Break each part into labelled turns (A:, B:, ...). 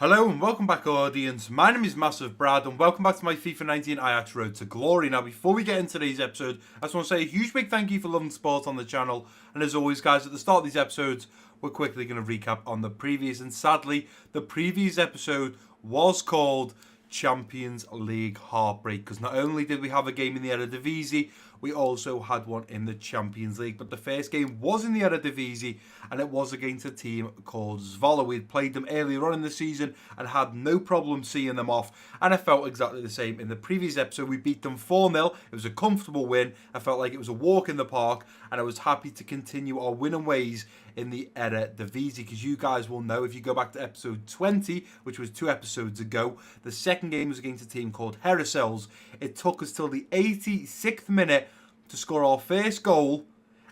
A: Hello and welcome back, audience. My name is MassiveBrad and welcome back to my FIFA 19 Ajax Road to Glory. Now, before we get into today's episode, I just want to say a huge big thank you for loving support on the channel. And as always, guys, at the start of these episodes, we're quickly going to recap on the previous. And sadly, the previous episode was called Champions League Heartbreak, because not only did we have a game in the Eredivisie, we also had one in the Champions League. But the first game was in the Eredivisie, and it was against a team called Zwolle. We'd played them earlier on in the season and had no problem seeing them off, and I felt exactly the same in the previous episode. We beat them 4-0. It was a comfortable win. I felt like it was a walk in the park, and I was happy to continue our winning ways in the Eredivisie, because you guys will know, if you go back to episode 20, which was 2 episodes ago, the second game was against a team called Heracles. It took us till the 86th minute to score our first goal,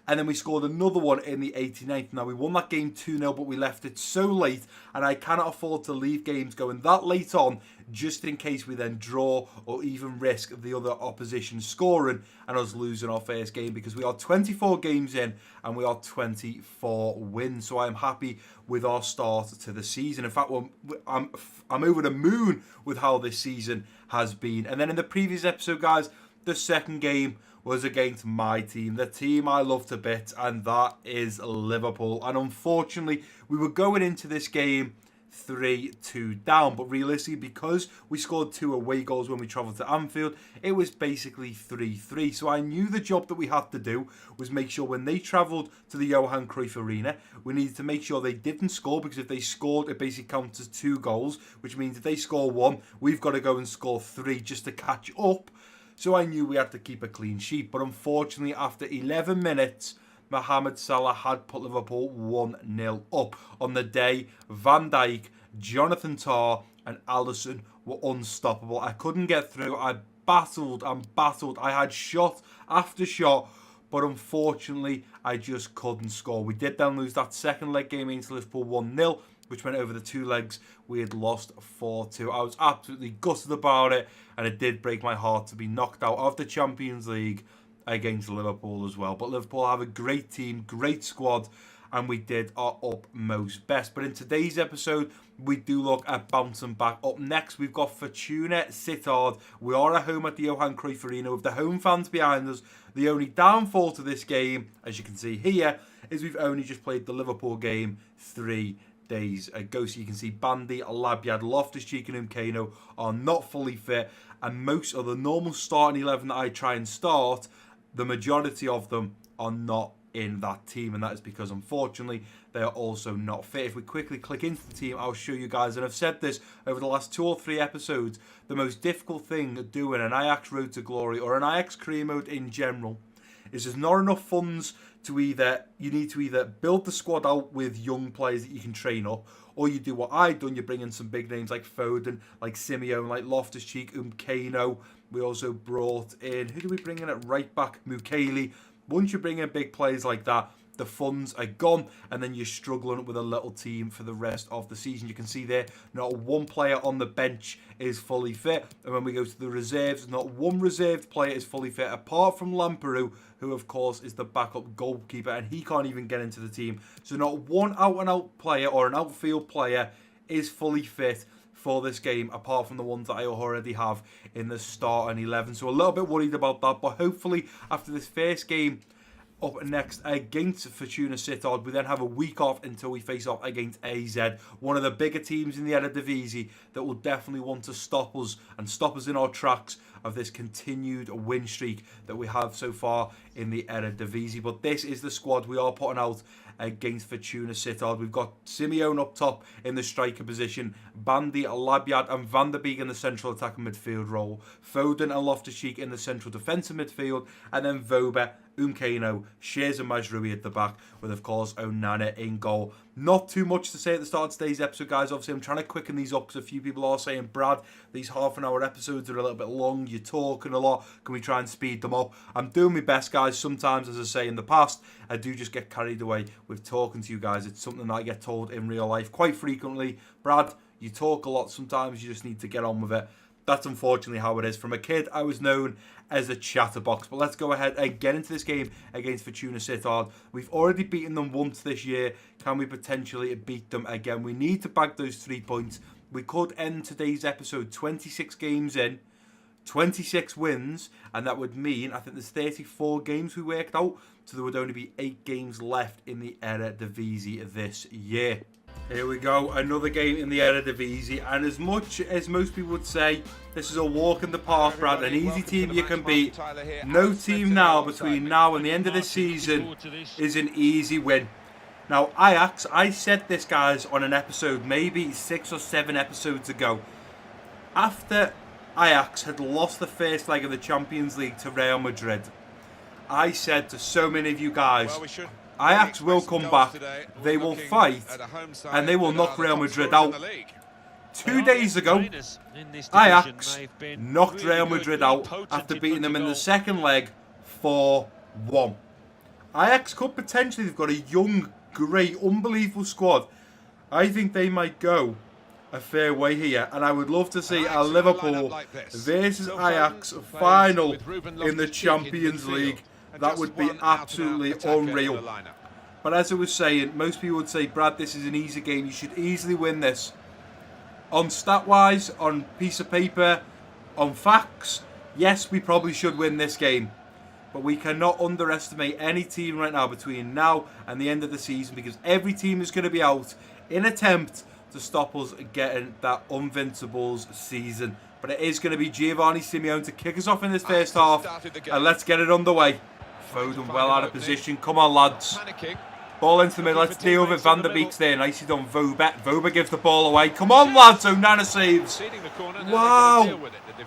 A: and then we scored another one in the 89th. Now, we won that game 2-0, but we left it so late, and I cannot afford to leave games going that late on just in case we then draw or even risk the other opposition scoring and us losing our first game, because we are 24 games in and we are 24 wins. So I'm happy with our start to the season. In fact, I'm over the moon with how this season has been. And then in the previous episode, guys, the second game was against my team, the team I love to bits, and that is Liverpool. And unfortunately, we were going into this game 3-2 down, but realistically, because we scored 2 away goals when we travelled to Anfield, it was basically 3-3. So I knew the job that we had to do was make sure when they travelled to the Johan Cruyff Arena, we needed to make sure they didn't score, because if they scored, it basically counts as 2 goals, which means if they score 1, we've got to go and score 3 just to catch up. So I knew we had to keep a clean sheet. But unfortunately, after 11 minutes, Mohamed Salah had put Liverpool 1-0 up. On the day, Van Dijk, Jonathan Tah and Alisson were unstoppable. I couldn't get through. I battled and battled. I had shot after shot, but unfortunately, I just couldn't score. We did then lose that second leg game against Liverpool 1-0, which went over the 2 legs. We had lost 4-2. I was absolutely gutted about it, and it did break my heart to be knocked out of the Champions League against Liverpool as well. But Liverpool have a great team, great squad, and we did our utmost best. But in today's episode, we do look at bouncing back. Up next, we've got Fortuna Sittard. We are at home at the Johan Cruyff Arena with the home fans behind us. The only downfall to this game, as you can see here, is we've only just played the Liverpool game 3 days ago. So you can see Bandy, Labyad, Loftus-Cheek and Umkano are not fully fit, and most of the normal starting 11 that I try and start, the majority of them are not in that team, and that is because unfortunately they are also not fit. If we quickly click into the team, I'll show you guys, and I've said this over the last 2 or 3 episodes, the most difficult thing doing an Ajax Road to Glory or an Ajax career mode in general is there's not enough funds to you need to either build the squad out with young players that you can train up, or you do what I've done, you bring in some big names like Foden, like Simeone, like Loftus-Cheek, Umkano. We also brought in, who do we bring in at right back? Mukele. Once you bring in big players like that, the funds are gone, and then you're struggling with a little team for the rest of the season. You can see there, not one player on the bench is fully fit, and when we go to the reserves, not one reserved player is fully fit, apart from Lamperu, who of course is the backup goalkeeper, and he can't even get into the team. So not one out-and-out player or an outfield player is fully fit for this game, apart from the ones that I already have in the starting 11. So a little bit worried about that, but hopefully after this first game up next against Fortuna Sittard, we then have a week off until we face off against AZ, one of the bigger teams in the Eredivisie that will definitely want to stop us and stop us in our tracks of this continued win streak that we have so far in the Eredivisie. But this is the squad we are putting out against Fortuna Sittard. We've got Simeone up top in the striker position, Bandy, Labyad and Van der Beek in the central attacking midfield role, Foden and Loftus-Cheek in the central defensive midfield, and then Voba, Umkano, Shears and Mazraoui at the back, with of course Onana in goal. Not too much to say at the start of today's episode, guys. Obviously, I'm trying to quicken these up because a few people are saying, Brad, these half-an-hour episodes are a little bit long. You're talking a lot. Can we try and speed them up? I'm doing my best, guys. Sometimes, as I say in the past, I do just get carried away with talking to you guys. It's something that I get told in real life quite frequently. Brad, you talk a lot sometimes. You just need to get on with it. That's unfortunately how it is. From a kid, I was known as a chatterbox. But let's go ahead and get into this game against Fortuna Sittard. We've already beaten them once this year. Can we potentially beat them again? We need to bag those 3 points we could end today's episode 26 games in, 26 wins, and that would mean, I think there's 34 games we worked out, so there would only be 8 games left in the Eredivisie this year. Here we go, another game in the Eredivisie, and as much as most people would say, this is a walk in the park, Brad, an easy team you can beat. No team now, between now and the end of the season, is an easy win. Now, Ajax, I said this, guys, on an episode, maybe 6 or 7 episodes ago. After Ajax had lost the first leg of the Champions League to Real Madrid, I said to so many of you guys, Ajax will come back, they will fight, and they will knock Real Madrid out. 2 days ago, Ajax knocked Real Madrid out after beating them in the second leg 4-1. Ajax could potentially, they've got a young, great, unbelievable squad. I think they might go a fair way here, and I would love to see a Liverpool versus Ajax final in the Champions League. That would be absolutely unreal. But as I was saying, most people would say, Brad, this is an easy game. You should easily win this. On stat-wise, on piece of paper, on facts, yes, we probably should win this game. But we cannot underestimate any team right now between now and the end of the season, because every team is going to be out in attempt to stop us getting that Invincibles season. But it is going to be Giovanni Simeone to kick us off in this first half. And let's get it underway. Foden well out of position. Come on, lads. Ball into the middle. Let's deal with it. Van der Beek's there. Nicely done. Voba gives the ball away. Come on, lads. Onana saves. Wow.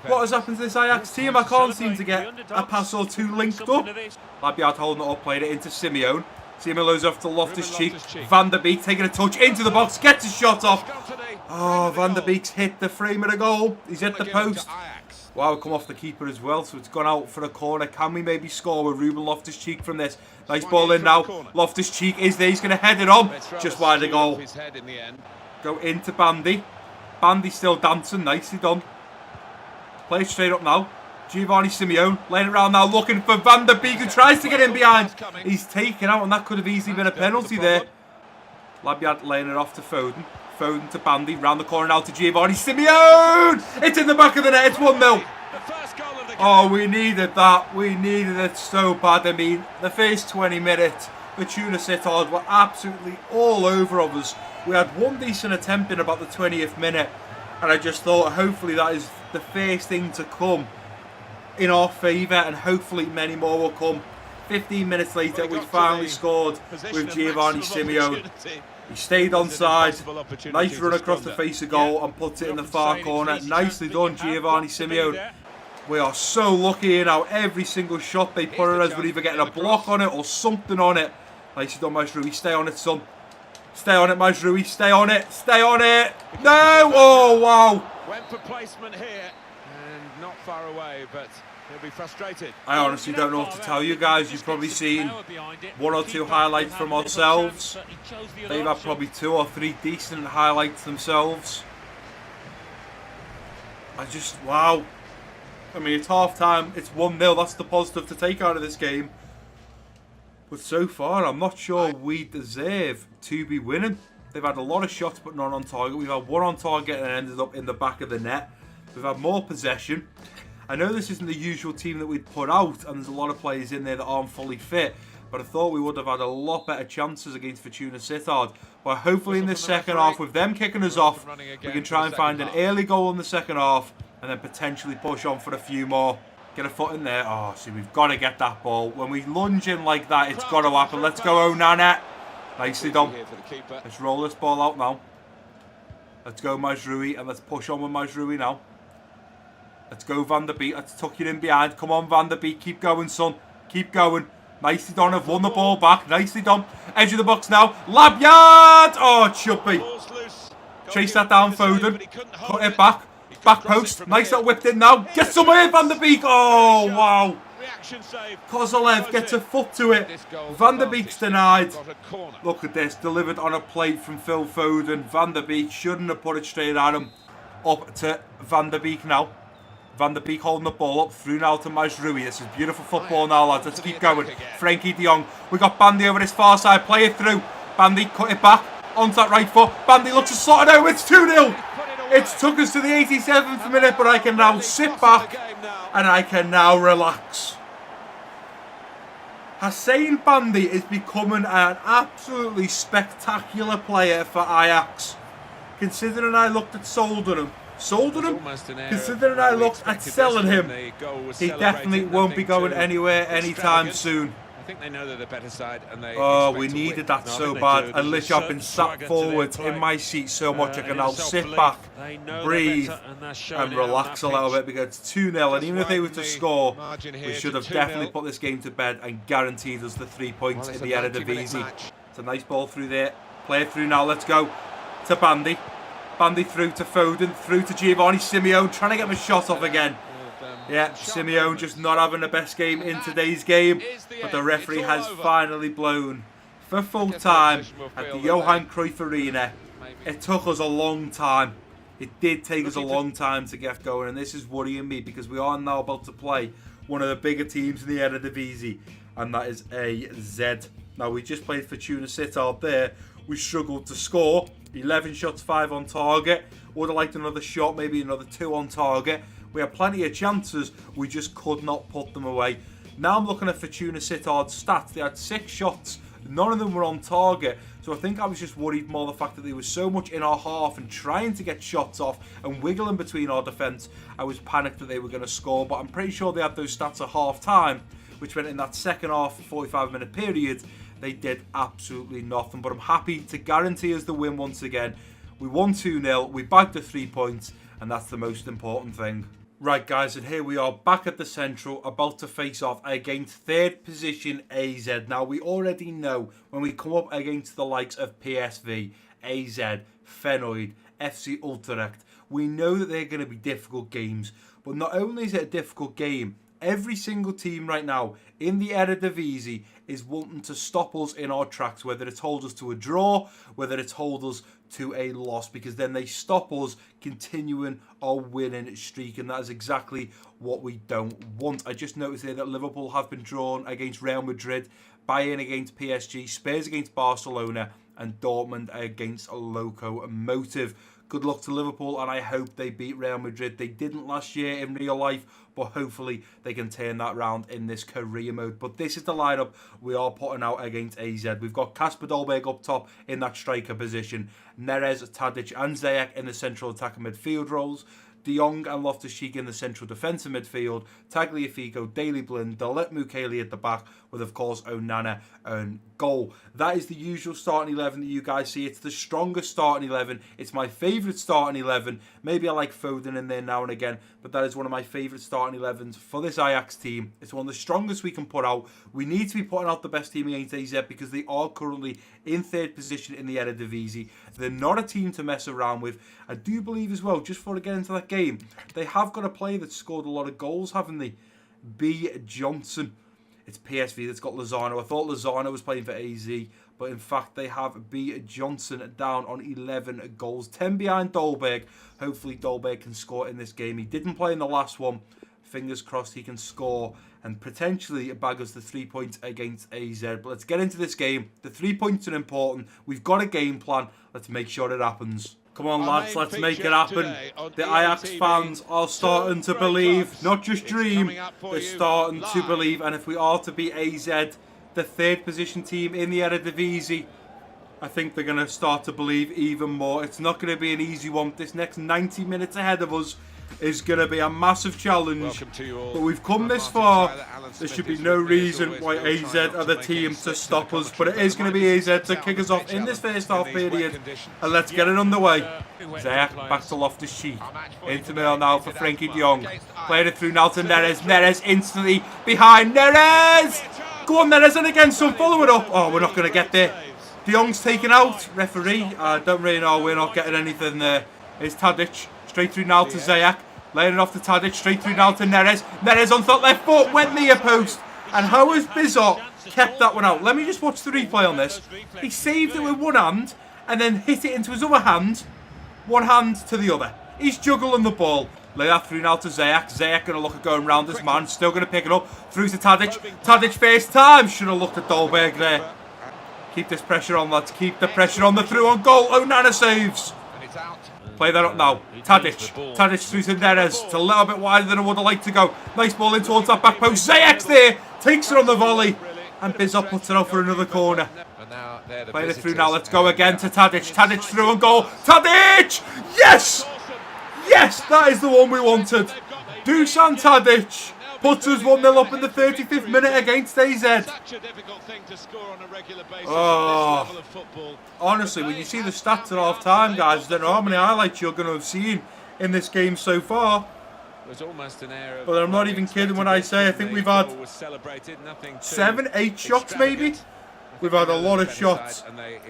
A: What has happened to this Ajax team? I can't seem to get a pass or two linked up. Labiad holding it up. Played it into Simeone. Simeone loads off to Loftus-Cheek. Van der Beek taking a touch into the box. Gets his shot off. Oh, Van der Beek's hit the frame of the goal. He's hit the post. Wow, come off the keeper as well, so it's gone out for a corner. Can we maybe score with Ruben Loftus-Cheek from this? Nice ball in now. Loftus-Cheek is there. He's going to head it on. Just wide the goal. Go into Bandy. Bandy's still dancing. Nicely done. Play it straight up now. Giovanni Simeone laying it around now, looking for Van der Beek, who tries to get in behind. He's taken out, and that could have easily been a penalty there. Labiad laying it off to Foden. Foden to Bandy, round the corner now to Giovanni Simeone! It's in the back of the net, it's 1-0. Oh, we needed that. We needed it so bad. I mean, the first 20 minutes, Fortuna Sittard were absolutely all over of us. We had one decent attempt in about the 20th minute, and I just thought, hopefully that is the first thing to come in our favour, and hopefully many more will come. 15 minutes later, we finally scored with Giovanni Simeone. He stayed onside. Nice run across the face of goal and puts it in the far corner. Nicely done, Giovanni Simeone. We are so lucky now. Every single shot they put at us, we're either getting a block on it or something on it. Nicely done, Mazraoui. Stay on it, son. Stay on it, Mazraoui. Stay on it. Stay on it. No! Oh, wow.
B: Went for placement here and not far away, but he'll be frustrated.
A: I honestly don't know what to tell you guys. You've probably seen 1 or 2 highlights from ourselves. They've had probably 2 or 3 decent highlights themselves. Wow. I mean, it's half time. It's 1-0. That's the positive to take out of this game. But so far, I'm not sure we deserve to be winning. They've had a lot of shots, but none on target. We've had 1 on target and ended up in the back of the net. We've had more possession. I know this isn't the usual team that we'd put out, and there's a lot of players in there that aren't fully fit, but I thought we would have had a lot better chances against Fortuna Sittard. But hopefully in this second half, with them kicking us off, we can try and find an early goal in the second half, and then potentially push on for a few more. Get a foot in there. Oh, see, we've got to get that ball. When we lunge in like that, it's got to happen. Let's go, Onana. Nicely done. Let's roll this ball out now. Let's go, Mazraoui, and let's push on with Mazraoui now. Let's go, Van der Beek. Let's tuck you in behind. Come on, Van der Beek. Keep going, son. Keep going. Nicely done. I've won the ball back. Nicely done. Edge of the box now. Labiad! Oh, it should be. Chase that down, Foden. Cut it back. Back post. Nice that whipped in now. Get somewhere, Van der Beek. Oh, wow. Kozalev gets a foot to it. Van der Beek's denied. Look at this. Delivered on a plate from Phil Foden. Van der Beek shouldn't have put it straight at him. Up to Van der Beek now. Van der Beek holding the ball up. Through now to Mazraoui. This is beautiful football now, lads. Let's keep going. Frankie de Jong. We got Bandy over this far side. Play it through. Bandy cut it back. Onto that right foot. Bandy looks to slot it over. It's 2-0. It's took us to the 87th minute, but I can now sit back and I can now relax. Hussein Bandi is becoming an absolutely spectacular player for Ajax. Considering I looked at soldering him, considering I looked at selling him, he definitely won't be going anywhere anytime soon.
B: I think they know they're the better side, and they
A: we needed that so bad. And literally, I've been sat forward in my seat so much I can now sit back, breathe, and relax a little bit because it's 2-0. And even if they were to score, we should have definitely put this game to bed and guaranteed us the 3 points in the Eredivisie. It's a nice ball through there. Play it through now. Let's go to Bandi. Bandi through to Foden, through to Giovanni Simeone, trying to get my shot off again. Yeah, Simeone just not having the best game in today's game, but the referee has finally blown for full time at the Johan Cruyff Arena. It took us a long time. It did take us a long time to get going, and this is worrying me because we are now about to play one of the bigger teams in the Eredivisie, and that is AZ. Now, we just played Fortuna Sittard there. We struggled to score. 11 shots, 5 on target. Would have liked another shot, maybe another 2 on target. We had plenty of chances, we just could not put them away. Now I'm looking at Fortuna Sittard's stats. They had 6 shots, none of them were on target. So I think I was just worried more the fact that they were so much in our half and trying to get shots off and wiggling between our defence. I was panicked that they were going to score, but I'm pretty sure they had those stats at half time, which meant in that second half, 45-minute period, they did absolutely nothing. But I'm happy to guarantee us the win once again. We won 2-0, we bagged the 3 points, and that's the most important thing. Right, guys, and here we are back at the Central, about to face off against 3rd position AZ. Now, we already know when we come up against the likes of PSV, AZ, Feyenoord, FC Utrecht, we know that they're going to be difficult games. But not only is it a difficult game, every single team right now in the Eredivisie is wanting to stop us in our tracks, whether it's hold us to a draw, whether it's hold us to a loss, because then they stop us continuing our winning streak, and that is exactly what we don't want. I just noticed there that Liverpool have been drawn against Real Madrid, Bayern against PSG, Spurs against Barcelona, and Dortmund against Lokomotiv. Good luck to Liverpool, and I hope they beat Real Madrid. They didn't last year in real life, but hopefully they can turn that round in this career mode. But this is the lineup we are putting out against AZ. We've got Kasper Dolberg up top in that striker position, Neres, Tadic and Ziyech in the central attacking midfield roles, De Jong and Loftus-Cheek in the central defensive midfield, Tagliafico, Daley Blind, Dalet Mukiele at the back, with of course Onana and goal. That is the usual starting 11 that you guys see. It's the strongest starting 11. It's my favourite starting 11. Maybe I like Foden in there now and again, but that is one of my favourite starting 11s for this Ajax team. It's one of the strongest we can put out. We need to be putting out the best team against AZ because they are currently in 3rd position in the Eredivisie. They're not a team to mess around with. I do believe as well, just before I get into that game, they have got a player that scored a lot of goals, haven't they? B. Johnson. It's PSV that's got Lozano. I thought Lozano was playing for AZ, but in fact they have B. Johnson down on 11 goals. 10 behind Dolberg. Hopefully Dolberg can score in this game. He didn't play in the last one. Fingers crossed he can score and potentially bag us the 3 points against AZ. But let's get into this game. The 3 points are important. We've got a game plan. Let's make sure it happens. Come on, lads, let's make it happen. The Ajax fans are starting to believe, not just dream, they're starting to believe. And if we are to beat AZ, the 3rd position team in the Eredivisie, I think they're going to start to believe even more. It's not going to be an easy one. This next 90 minutes ahead of us is going to be a massive challenge. But we've come this far. There should be no reason why AZ are the team to stop us. But it is going to be AZ to kick us off in this first half period. And let's get it underway. Ziyech back to Loftus-Cheek. Into middle now for Frenkie de Jong. Played it through now to Neres. Neres instantly behind. Neres! Go on, Neres, and again, son, follow it up. Oh, we're not going to get there. De Jong's taken out. Referee, I don't really know. We're not getting anything there. Here's Tadic. Straight through now to Ziyech. Laying it off to Tadic. Straight through now to Neres. Neres on top left foot. Went near post. And how has Bizot kept that one out? Let me just watch the replay on this. He saved it with one hand and then hit it into his other hand. One hand to the other. He's juggling the ball. Lay that through now to Ziyech. Ziyech going to look at going round this man. Still going to pick it up. Through to Tadic. Tadic first time. Should have looked at Dolberg there. Keep this pressure on, lads. Keep the pressure on. The through on goal. Onana saves. Play that up now. Tadic. Tadic through to Neres. It's a little bit wider than I would have liked to go. Nice ball in towards that back post. Zayek's there. Takes it on the volley. And Bizot puts it out for another corner. Playing it through now. Let's go again to Tadic. Tadic through and goal. Tadic! Yes! Yes! That is the one we wanted. Dusan Tadic puts us 1-0 up in the 35th minute against AZ. Oh, honestly, when you see the stats at half time, guys, I don't know how many highlights you're going to have seen in this game so far. But I'm not even kidding when I say I think we've had 7, 8 shots maybe. We've had a lot of shots,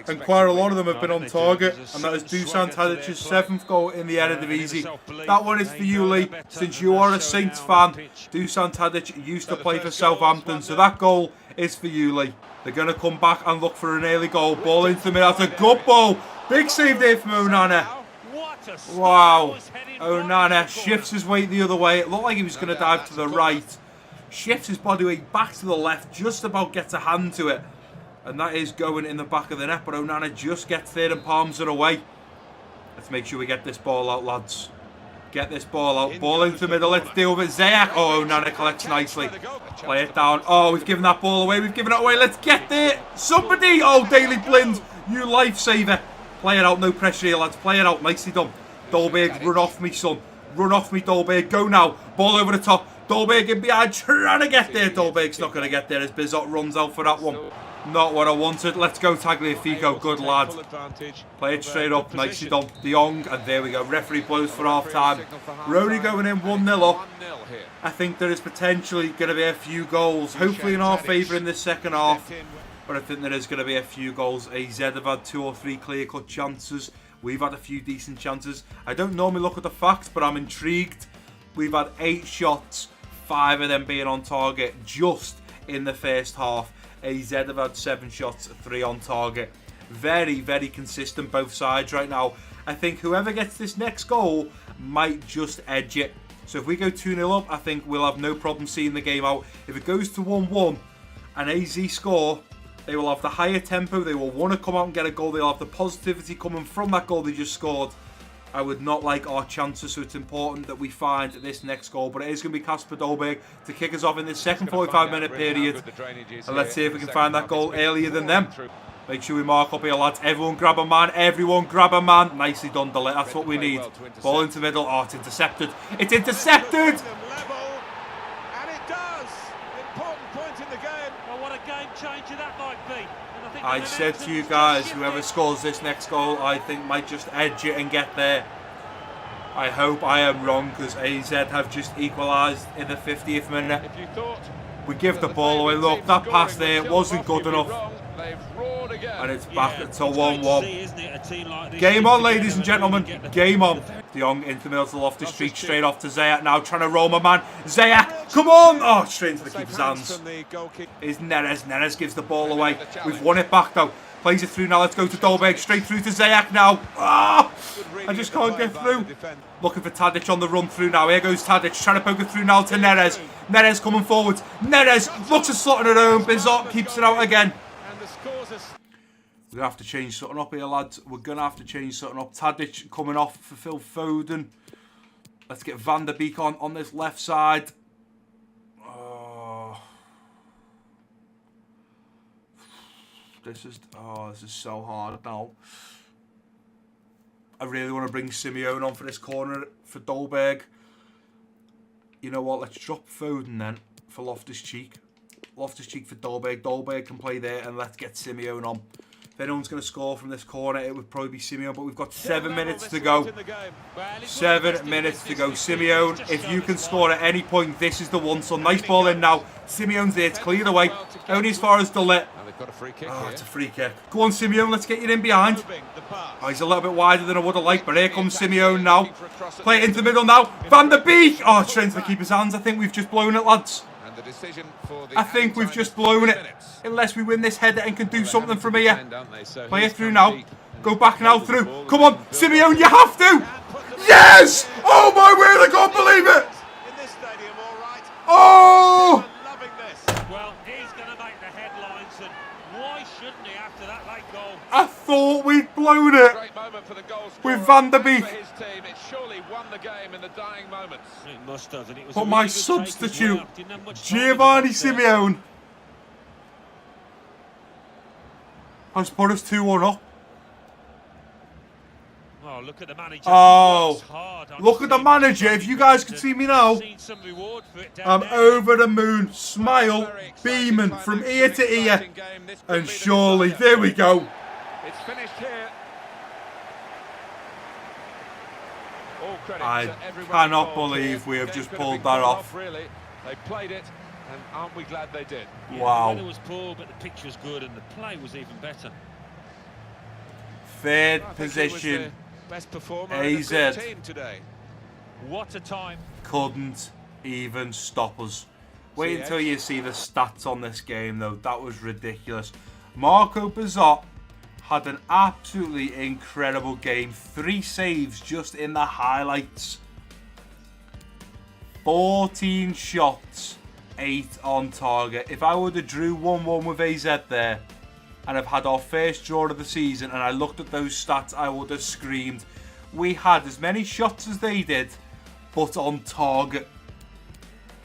A: and quite a lot of them have been on target, and that is Dusan Tadic's 7th goal in the Eredivisie. That one is for you, Lee, since you are a Saints fan. Dusan Tadic used to play for Southampton, so that goal is for you, Lee. They're going to come back and look for an early goal. Ball into the middle, that's a good ball. Big save there from Onana. Wow. Onana shifts his weight the other way. It looked like he was going to dive to the right. Shifts his body weight back to the left, just about gets a hand to it. And that is going in the back of the net, but Onana just gets there and palms it away. Let's make sure we get this ball out, lads. Get this ball out. Ball into the middle. Let's deal with Zayek. Oh, Onana collects nicely. Play it down. Oh, we've given that ball away. We've given it away. Let's get there. Somebody. Oh, Daily Blind. You lifesaver. Play it out. No pressure here, lads. Play it out. Nicely done. Dolberg, run off me, son. Run off me, Dolberg. Go now. Ball over the top. Dolberg in behind. Trying to get there. Dolberg's not going to get there as Bizot runs out for that one. Not what I wanted. Let's go, Tagliafico. Good lad. Play it straight up. Nicely done. De Jong. And there we go. Referee blows for half time. Rody going in 1-0 up. I think there is potentially going to be a few goals. Hopefully in our favour in this second half. But I think there is going to be a few goals. AZ have had 2 or 3 clear-cut chances. We've had a few decent chances. I don't normally look at the facts, but I'm intrigued. We've had 8 shots. 5 of them being on target just in the first half. AZ have had 7 shots, 3 on target. Very, very consistent both sides right now. I think whoever gets this next goal might just edge it. So if we go 2-0 up, I think we'll have no problem seeing the game out. If it goes to 1-1 and AZ score, they will have the higher tempo. They will want to come out and get a goal. They'll have the positivity coming from that goal they just scored. I would not like our chances, so it's important that we find this next goal. But it is going to be Kasper Dolberg to kick us off in this second 45-minute period. And let's see if we can find that goal earlier than them. Make sure we mark up here, lads. Everyone grab a man. Everyone grab a man. Nicely done, Delit. That's what we need. Ball into the middle. Oh, it's intercepted. It's intercepted!
B: And it does. Important point in the game. Well, what a game changer that might be.
A: I said to you guys, whoever scores this next goal, I think might just edge it and get there. I hope I am wrong, because AZ have just equalised in the 50th minute. We give the ball away. Look, that pass there wasn't good enough. And it's back to 1-1. Game on, ladies and gentlemen. Game on. De Jong into the middle to the Loftus Street, straight off to Zayek now, trying to roll my man. Zayek, come on! Oh, straight into the keeper's hands. Is Neres. Neres gives the ball away. We've won it back though. Plays it through now. Let's go to Dolberg. Straight through to Zayek now. Ah! I just can't get through. Looking for Tadic on the run through now. Here goes Tadic. Trying to poke it through now to Neres. Neres coming forward. Neres looks at slotting it home. Bizot keeps it out again. We're going to have to change something up here, lads. We're going to have to change something up. Tadic coming off for Phil Foden. Let's get Van der Beek on this left side. Oh. This is so hard now. I really want to bring Simeone on for this corner for Dolberg. You know what? Let's drop Foden then for Loftus-Cheek. Loftus-Cheek for Dolberg. Dolberg can play there, and let's get Simeone on. If anyone's going to score from this corner, it would probably be Simeone, but we've got 7 minutes to go. 7 minutes to go. Simeone, if you can score at any point, this is the one. So nice ball in now. Simeone's there to clear the way. Only as far as Delit. Oh, it's a free kick. Go on, Simeone, let's get you in behind. Oh, he's a little bit wider than I would have liked, but here comes Simeone now. Play it into the middle now. Van der Beek! Oh, it's straight into the keeper's hands. I think we've just blown it, lads. I think we've just blown it. Unless we win this header and can do something from here. Play it through now. Go back now through. Come on, Simeone, you have to! Yes! Oh my word, I can't believe it! Oh!
C: Well, he's going to make the headlines, and why shouldn't he after that late goal?
A: I thought we'd blown it.
B: for the goal
A: with
B: scorer
A: Van der
B: and
A: Beek.
B: for his team. It surely won the game in the dying moments.
C: It must have, and it was
A: But
C: a
A: my
C: really good take as
A: substitute,
C: well. Didn't have much time in the
A: Giovanni
C: box there.
A: Simeone, has put us 2-1 up.
C: Oh, look at the manager.
A: Oh,
C: He works hard on
A: look
C: his
A: at the
C: team.
A: manager. If you guys could see me now,
C: Seen some reward for it down
A: I'm
C: there.
A: over the moon, smile,
B: Very exciting
A: beaming
B: climax
A: from
B: to
A: ear
B: an
A: to ear.
B: exciting game. This could
A: And
B: be the
A: surely,
B: decider.
A: there we go.
B: It's finished here. All credit
A: I
B: to everyone
A: cannot
B: involved
A: believe
B: here.
A: we have
B: Game
A: just
B: could
A: pulled
B: been
A: that
B: called
A: off.
B: Really, they played it, and aren't we glad they did?
C: Yeah,
A: Wow.
C: The weather was poor, but the pitch was good, and the play was even better.
A: Third
B: I think it was
A: position,
B: the best performer in the
A: AZ.
B: good team today.
C: What a time.
A: couldn't even stop us. Wait
B: CH.
A: until you see the stats on this game though, that was ridiculous. Marco Bazzot had an absolutely incredible game. 3 saves just in the highlights. 14 shots, 8 on target. If I would have drew 1-1 with AZ there and have had our first draw of the season and I looked at those stats, I would have screamed. We had as many shots as they did, but on target.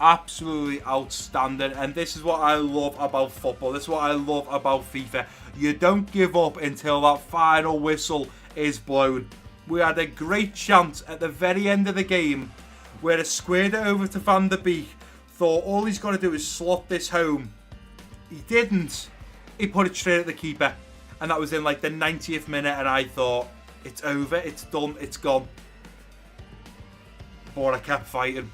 A: Absolutely outstanding, and this is what I love about football. This is what I love about FIFA. You don't give up until that final whistle is blown. We had a great chance at the very end of the game where I squared it over to Van der Beek. Thought all he's got to do is slot this home. He didn't. He put it straight at the keeper, and that was in like the 90th minute, and I thought, it's over, it's done, it's gone. But I kept fighting,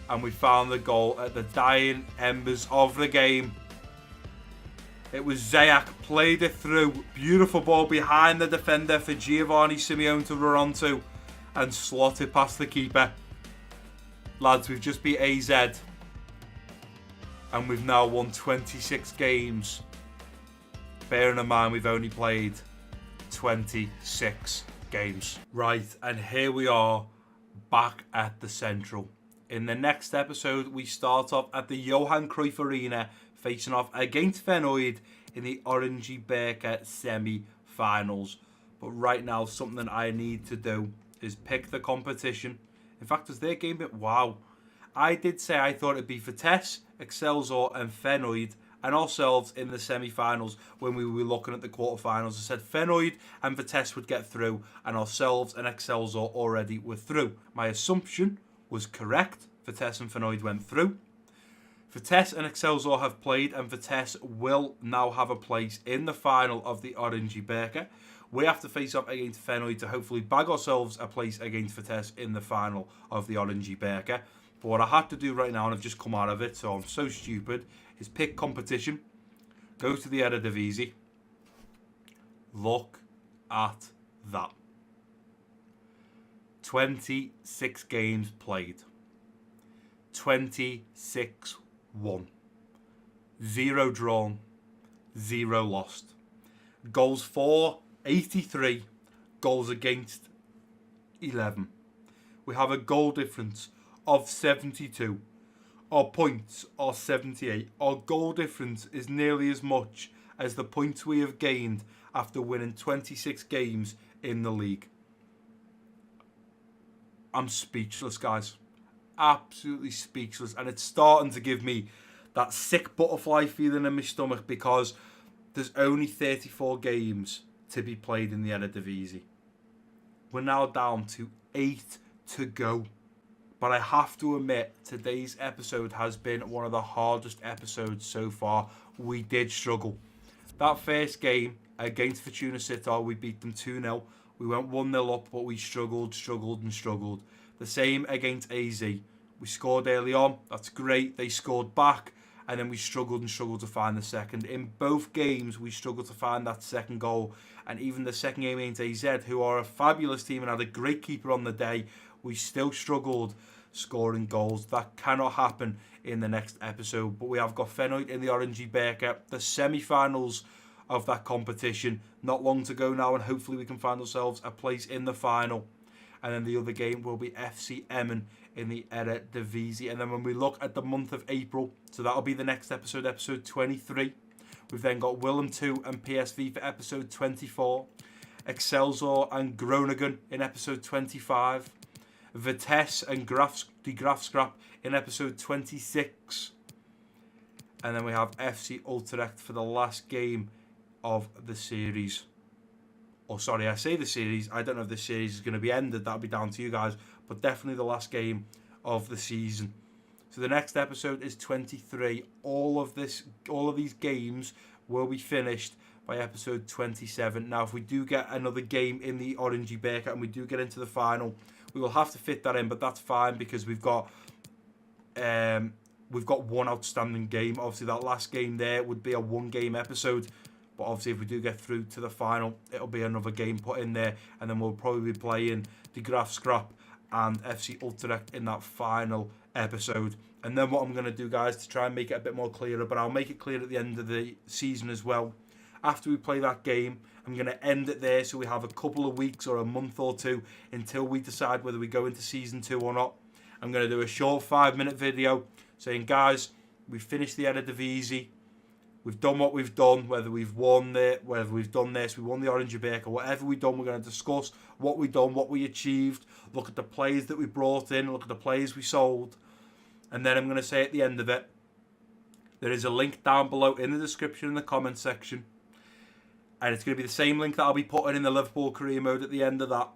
A: and we found the goal at the dying embers of the game. It was Ziyech, played it through, beautiful ball behind the defender for Giovanni Simeone to run onto, and slot it past the keeper. Lads, we've just beat AZ, and we've now won 26 games. Bearing in mind we've only played 26 games. Right, and here we are back at the Central. In the next episode, we start off at the Johan Cruyff Arena, facing off against Feyenoord in the Oranje Berker semi-finals. But right now, something I need to do is pick the competition. In fact, as their game, wow. I did say I thought it'd be Vitesse, Excelsior and Feyenoord and ourselves in the semi-finals when we were looking at the quarter-finals. I said Feyenoord and Vitesse would get through, and ourselves and Excelsior already were through. My assumption was correct. Vitesse and Feyenoord went through. Vitesse and Excelsior have played, and Vitesse will now have a place in the final of the Oranje Berker. We have to face off against Feyenoord to hopefully bag ourselves a place against Vitesse in the final of the Oranje Berker. But what I had to do right now, and I've just come out of it, so I'm so stupid, is pick competition, go to the Eredivisie. Look at that. 26 games played. 26-1. 0 drawn. 0 lost. Goals for, 83. Goals against, 11. We have a goal difference of 72. Our points are 78. Our goal difference is nearly as much as the points we have gained after winning 26 games in the league. I'm speechless, guys. Absolutely speechless. And it's starting to give me that sick butterfly feeling in my stomach because there's only 34 games to be played in the Eredivisie. We're now down to 8 to go. But I have to admit, today's episode has been one of the hardest episodes so far. We did struggle. That first game against Fortuna Sittard, we beat them 2-0. We went 1-0 up, but we struggled. The same against AZ. We scored early on. That's great. They scored back. And then we struggled to find the second. In both games, we struggled to find that second goal. And even the second game against AZ, who are a fabulous team and had a great keeper on the day, we still struggled scoring goals. That cannot happen in the next episode. But we have got Feyenoord in the Oranje Berker, the semi-finals of that competition. Not long to go now, and hopefully we can find ourselves a place in the final. And then the other game will be FC Emmen in the Eredivisie. And then when we look at the month of April, so that'll be the next episode, episode 23. We've then got Willem 2 and PSV for episode 24. Excelsior and Groningen in episode 25. Vitesse and Die Graafschap in episode 26. And then we have FC Utrecht for the last game of the series. Or sorry, I say the series. I don't know if the series is going to be ended. That'll be down to you guys. But definitely the last game of the season. So the next episode is 23. All of these games will be finished by episode 27. Now, if we do get another game in the Orangey Beker and we do get into the final, we will have to fit that in. But that's fine because we've got one outstanding game. Obviously, that last game there would be a one-game episode. But obviously, if we do get through to the final, it'll be another game put in there. And then we'll probably be playing the Graafschap and FC Utrecht in that final episode. And then what I'm going to do, guys, to try and make it a bit more clearer, but I'll make it clear at the end of the season as well. After we play that game, I'm going to end it there so we have a couple of weeks or a month or two until we decide whether we go into Season 2 or not. I'm going to do a short 5-minute video saying, guys, we've finished the Eredivisie. We've done what we've done, whether we've won it, whether we've done this, we won the Orangey Beker, whatever we've done, we're going to discuss what we've done, what we achieved, look at the players that we brought in, look at the players we sold. And then I'm going to say at the end of it, there is a link down below in the description in the comment section. And it's going to be the same link that I'll be putting in the Liverpool career mode at the end of that.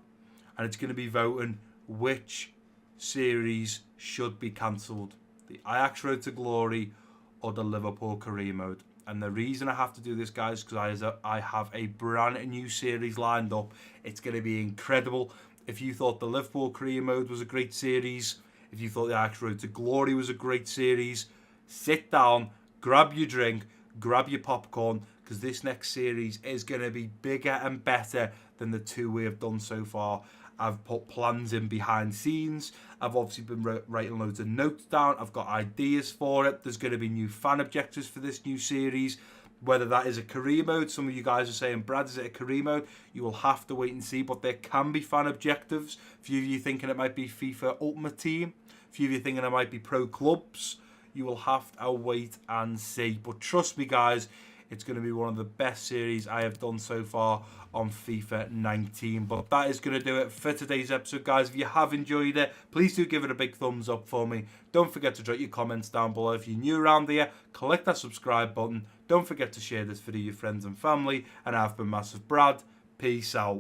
A: And it's going to be voting which series should be cancelled. The Ajax Road to Glory or the Liverpool career mode. And the reason I have to do this, guys, because I have a brand new series lined up. It's going to be incredible. If you thought the Liverpool career mode was a great series, if you thought the Ajax Road to Glory was a great series, sit down, grab your drink, grab your popcorn, because this next series is going to be bigger and better than the two we have done so far. I've put plans in behind scenes. I've obviously been writing loads of notes down. I've got ideas for it. There's going to be new fan objectives for this new series. Whether that is a career mode. Some of you guys are saying, Brad, is it a career mode? You will have to wait and see. But there can be fan objectives. A few of you thinking it might be FIFA Ultimate Team. A few of you thinking it might be Pro Clubs. You will have to wait and see. But trust me, guys, it's going to be one of the best series I have done so far on FIFA 19. But that is going to do it for today's episode, guys. If you have enjoyed it, please do give it a big thumbs up for me. Don't forget to drop your comments down below. If you're new around here, click that subscribe button. Don't forget to share this video with your friends and family. And I've been MassiveBrad. Peace out.